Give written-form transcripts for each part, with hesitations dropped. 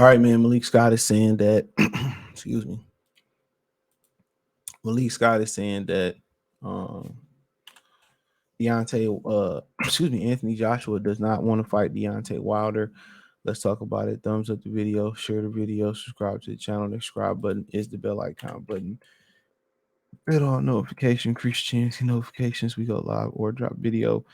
right, man. Malik Scott is saying that. Excuse me. Malik Scott is saying that um, Deontay, excuse me, Anthony Joshua does not want to fight Deontay Wilder. Let's talk about it. Thumbs up the video, share the video, subscribe to the channel. The subscribe button is the bell icon button. Hit all notification, increase chance notifications. We go live or drop video.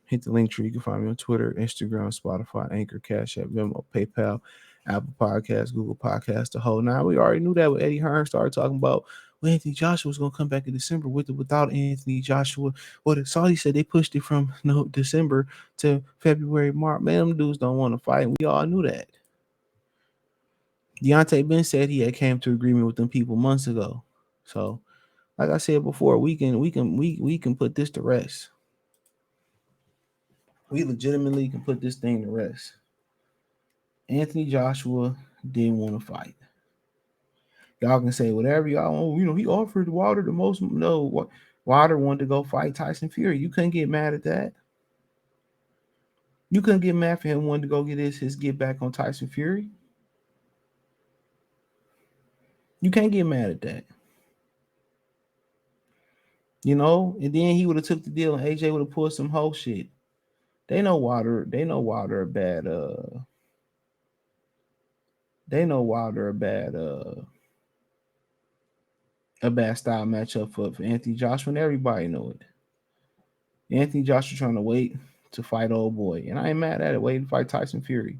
Hit the link tree. You can find me on Twitter, Instagram, Spotify, Anchor, Cash App, Venmo, PayPal, Apple Podcasts, Google Podcasts, the whole nine. We already knew that when Eddie Hearn started talking about well, Anthony Joshua was going to come back in December with or without Anthony Joshua. Well, the Saudis said they pushed it from December to February, March. Man, them dudes don't want to fight. We all knew that. Deontay Ben said he had came to agreement with them people months ago. So, like I said before, we can put this to rest. We legitimately can put this thing to rest. Anthony Joshua didn't want to fight. Y'all can say whatever y'all want. He offered Wilder the most. No, Wilder wanted to go fight Tyson Fury. You couldn't get mad at that. You couldn't get mad for him wanting to go get his get back on Tyson Fury. You can't get mad at that. And then he would have took the deal and AJ would have pulled some whole shit. They know Wilder a bad a bad style matchup for Anthony Joshua, and everybody know it. Anthony Joshua trying to wait to fight old boy, and I ain't mad at it. Waiting to fight Tyson Fury,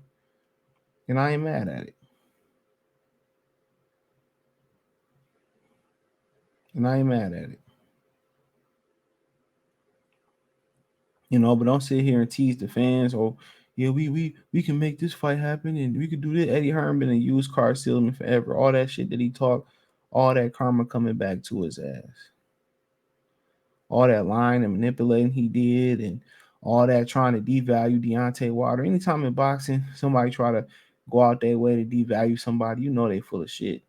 and I ain't mad at it. But don't sit here and tease the fans. Or yeah, we can make this fight happen, and we could do this. Eddie Hearn been a used car salesman forever. All that shit that he talked, all that karma coming back to his ass. All that lying and manipulating he did, and all that trying to devalue Deontay Wilder. Anytime in boxing, somebody try to go out their way to devalue somebody, they full of shit.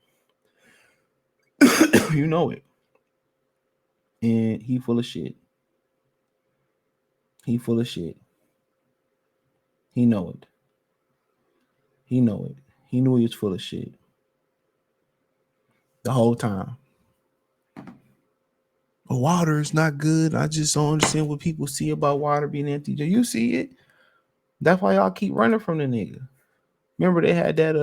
You know it. And he full of shit. He full of shit. He know it. He know it. He knew he was full of shit. The whole time. But Wilder is not good. I just don't understand what people see about Wilder being empty. Do you see it? That's why y'all keep running from the nigga. Remember they had that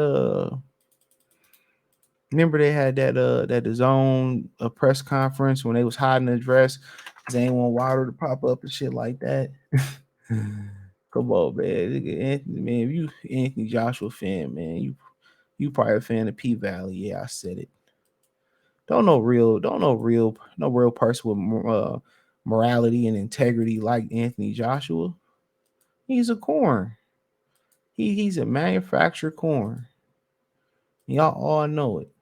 the zone a press conference when they was hiding the dress. They ain't want Wilder to pop up and shit like that. Come on, man. Anthony, man, if you Anthony Joshua fan, man, you probably a fan of P Valley. Yeah, I said it. Don't no real person with morality and integrity like Anthony Joshua. He's a corn. He's a manufactured corn. Y'all all know it.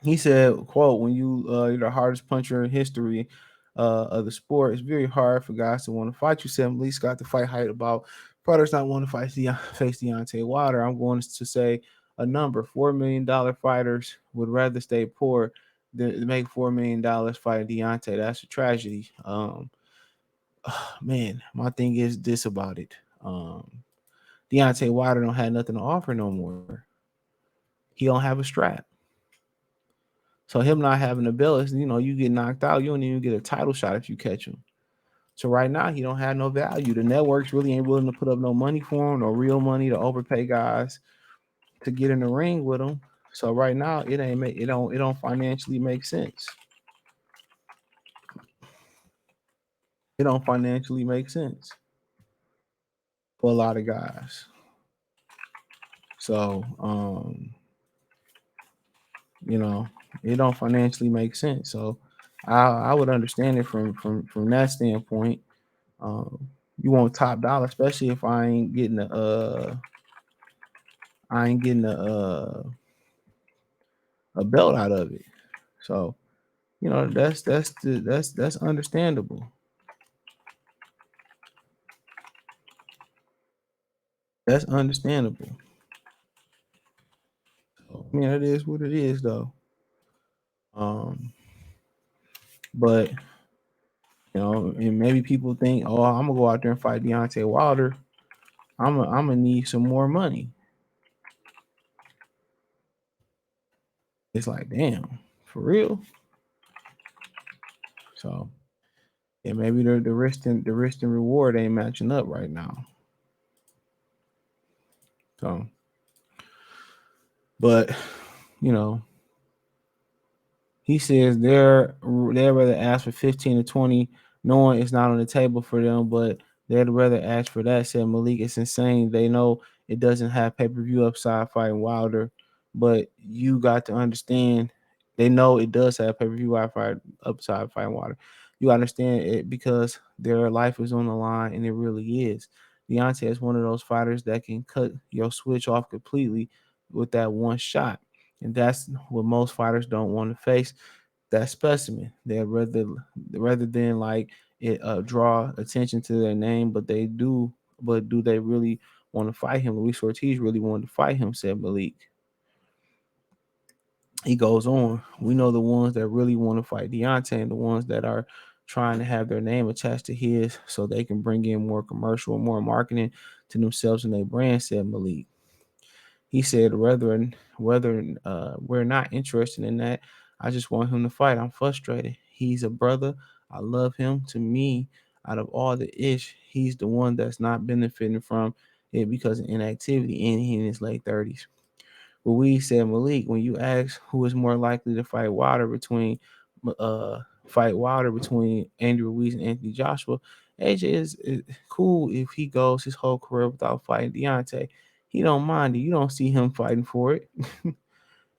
He said, quote, when you're the hardest puncher in history of the sport, it's very hard for guys to want to fight. You said Malik Scott to fight height about fighters not want to face Deontay Wilder. I'm going to say a number. $4 million fighters would rather stay poor than make $4 million fighting Deontay. That's a tragedy. Man, my thing is this about it. Deontay Wilder don't have nothing to offer no more. He don't have a strap. So him not having a belt, you get knocked out. You don't even get a title shot if you catch him. So right now he don't have no value. The networks really ain't willing to put up no money for him, no real money to overpay guys to get in the ring with him. So right now it don't financially make sense. It don't financially make sense for a lot of guys. So it don't financially make sense. So I would understand it from that standpoint. You want top dollar, especially if I ain't getting a belt out of it. So that's understandable. That's understandable. So, it is what it is, though. But And maybe people think, oh, I'm gonna go out there and fight Deontay Wilder. I'm gonna need some more money. It's like, damn, for real. So yeah, maybe the risk and reward ain't matching up right now. So, but you know, he says they'd rather ask for 15 to 20, knowing it's not on the table for them, but they'd rather ask for that, said Malik. It's insane. They know it doesn't have pay-per-view upside fighting Wilder, but you got to understand they know it does have pay-per-view upside fighting Wilder. You understand it because their life is on the line, and it really is. Deontay is one of those fighters that can cut your switch off completely with that one shot. And that's what most fighters don't want to face, that specimen. They rather than like it draw attention to their name, but they do. But do they really want to fight him? Luis Ortiz really wanted to fight him, said Malik. He goes on. We know the ones that really want to fight Deontay and the ones that are trying to have their name attached to his so they can bring in more commercial, more marketing to themselves and their brand, said Malik. He said, whether we're not interested in that, I just want him to fight. I'm frustrated. He's a brother. I love him. To me, out of all the ish, he's the one that's not benefiting from it because of inactivity, and he in his late 30s. But we said, Malik, when you ask who is more likely to fight Wilder between Andy Ruiz and Anthony Joshua, AJ is cool if he goes his whole career without fighting Deontay. He don't mind it. You don't see him fighting for it.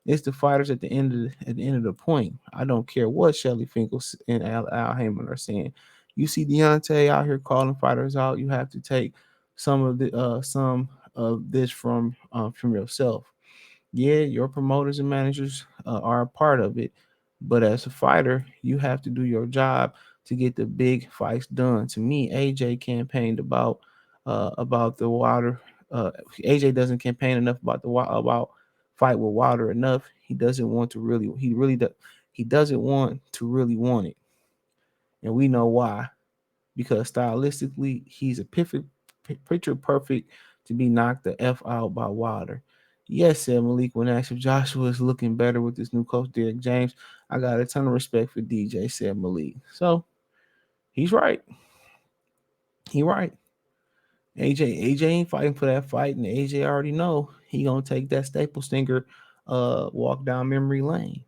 It's the fighters at the end of the point. I don't care what Shelly Finkel and Al Heyman are saying. You see Deontay out here calling fighters out. You have to take some of this from yourself. Yeah, your promoters and managers are a part of it, but as a fighter, you have to do your job to get the big fights done. To me, AJ campaigned about the Wilder. AJ doesn't campaign enough about fight with Wilder enough. He doesn't want to really. He doesn't want to really want it, and we know why, because stylistically he's a perfect picture perfect to be knocked the F out by Wilder. Yes, said Malik when asked if Joshua is looking better with this new coach, Derek James. I got a ton of respect for DJ, said Malik. So he's right. He right. AJ ain't fighting for that fight, and AJ already know he gonna take that staple stinger walk down memory lane.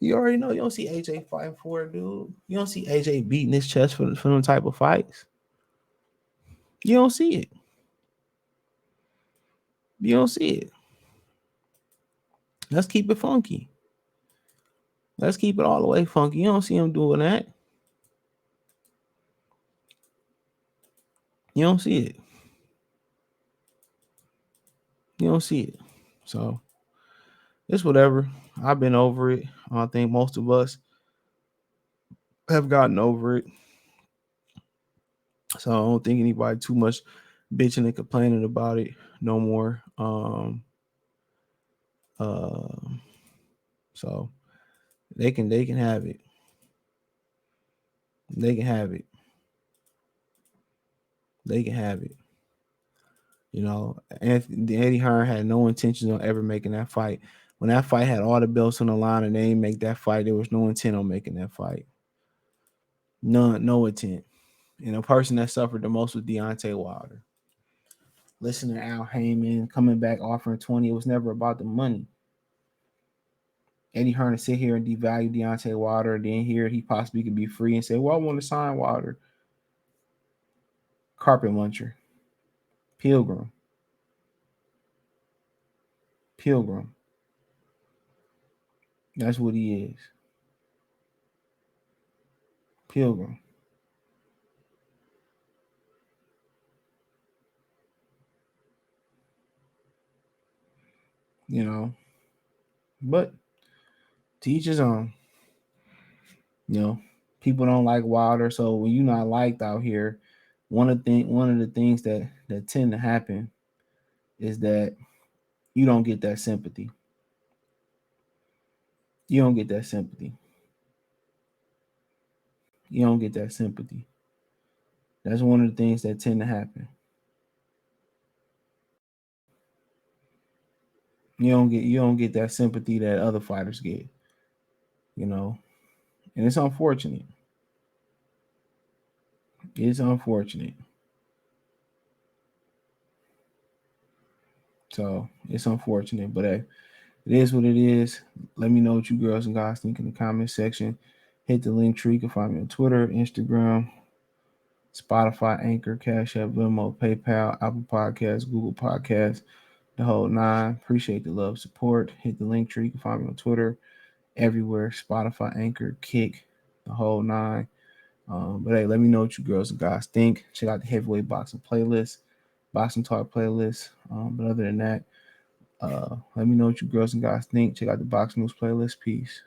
You already know you don't see AJ fighting for it, dude. You don't see AJ beating his chest for them type of fights. You don't see it. You don't see it. Let's keep it funky. Let's keep it all the way funky. You don't see him doing that. You don't see it. You don't see it. So it's whatever. I've been over it. I think most of us have gotten over it. So I don't think anybody too much bitching and complaining about it no more. Uh, so they can have it. They can have it. They can have it. Eddie Hearn had no intention of ever making that fight. When that fight had all the belts on the line and they didn't make that fight, there was no intent on making that fight. None, no intent. And the person that suffered the most was Deontay Wilder. Listen to Al Heyman coming back offering 20. It was never about the money. Eddie Hearn to sit here and devalue Deontay Wilder, and then here he possibly could be free and say, well, I want to sign Wilder. Carpet muncher. Pilgrim. Pilgrim. That's what he is. Pilgrim. You know. But teach his own. You know, people don't like Wilder, so when you're not liked out here, one of the things that tend to happen is that you don't get that sympathy. You don't get that sympathy. You don't get that sympathy. That's one of the things that tend to happen. You don't get that sympathy that other fighters get, you know. And it's unfortunate. It's unfortunate. So it's unfortunate, but hey, it is what it is. Let me know what you girls and guys think in the comment section. Hit the link tree. You can find me on Twitter, Instagram, Spotify, Anchor, Cash App, Venmo, PayPal, Apple Podcasts, Google Podcasts, the whole nine. Appreciate the love, support. Hit the link tree. You can find me on Twitter, everywhere. Spotify, Anchor, Kick, the whole nine. But hey, let me know what you girls and guys think. Check out the heavyweight boxing playlist, boxing talk playlist. But other than that, let me know what you girls and guys think. Check out the box news playlist. Peace.